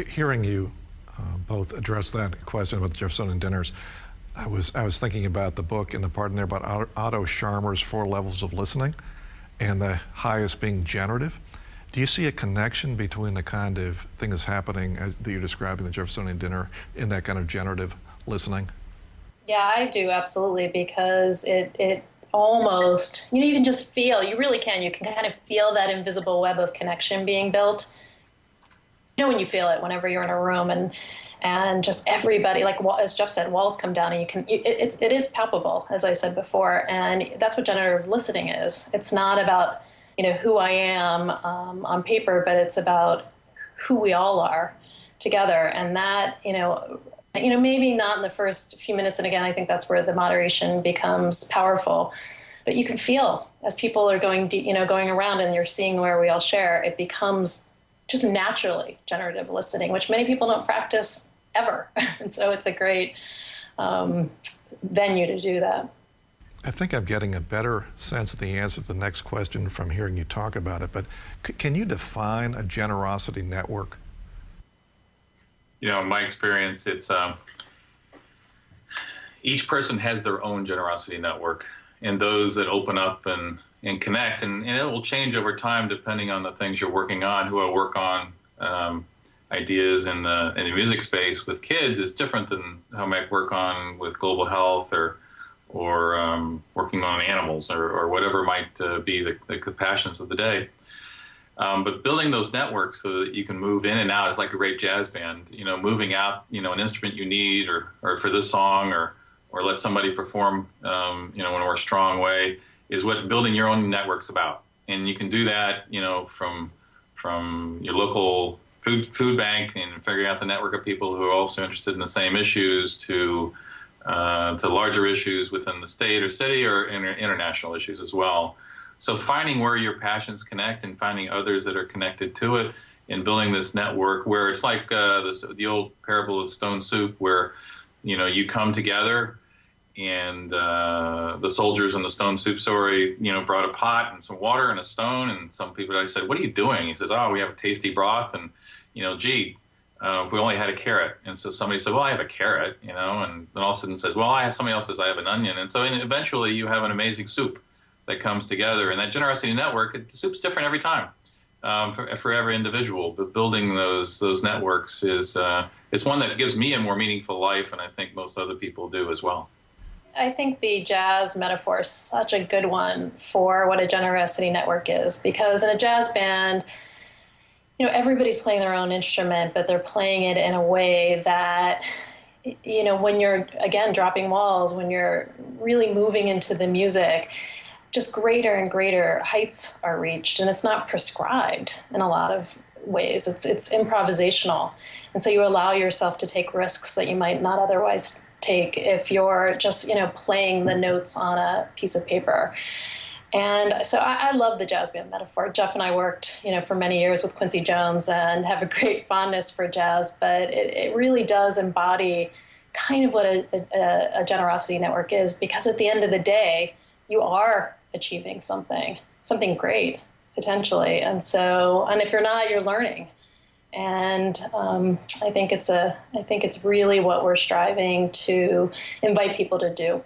Hearing you both address that question about the Jeffersonian dinners, I was thinking about the book and the part in there about Otto Scharmer's 4 levels of listening, and the highest being generative. Do you see a connection between the kind of thing that's happening that you're describing the Jeffersonian dinner in that kind of generative listening? Yeah, I do, absolutely, because it almost, you can just feel, you really can, you can kind of feel that invisible web of connection being built. When you feel it whenever you're in a room, and just everybody, like as Jeff said, walls come down, and it is palpable, as I said before, and that's what generative listening is. It's not about who I am on paper, but it's about who we all are together, and that maybe not in the first few minutes, and again, I think that's where the moderation becomes powerful. But you can feel as people are going going around, and you're seeing where we all share, it becomes just naturally generative listening, which many people don't practice ever. And so it's a great venue to do that. I think I'm getting a better sense of the answer to the next question from hearing you talk about it, but can you define a generosity network? In my experience, it's each person has their own generosity network, and those that open up and connect, and it will change over time depending on the things you're working on. Who I work on ideas in the music space with kids is different than how I might work on with global health or working on animals or whatever might be the passions of the day. But building those networks so that you can move in and out is like a great jazz band. Moving out, an instrument you need, or for this song, or let somebody perform, in a more strong way, is what building your own network's about. And you can do that, from your local food bank and figuring out the network of people who are also interested in the same issues to larger issues within the state or city or international issues as well. So finding where your passions connect and finding others that are connected to it and building this network where it's like the old parable of stone soup, where you come together, and the soldiers in the stone soup story, brought a pot and some water and a stone, and some people, I said, "What are you doing?" He says, "Oh, we have a tasty broth, and if we only had a carrot." And so somebody said, "Well, I have a carrot," and then all of a sudden says, "Well, somebody else says I have an onion," and so eventually you have an amazing soup that comes together. And that generosity network, the soup's different every time for every individual, but building those networks is one that gives me a more meaningful life, and I think most other people do as well. I think the jazz metaphor is such a good one for what a generosity network is, because in a jazz band, everybody's playing their own instrument, but they're playing it in a way that, when you're, again, dropping walls, when you're really moving into the music, just greater and greater heights are reached, and it's not prescribed in a lot of ways. It's improvisational, and so you allow yourself to take risks that you might not otherwise take if you're just playing the notes on a piece of paper. And so I love the jazz band metaphor. Jeff and I worked for many years with Quincy Jones and have a great fondness for jazz, but it really does embody kind of what a generosity network is, because at the end of the day you are achieving something great potentially, and if you're not, you're learning. And I think it's really what we're striving to invite people to do.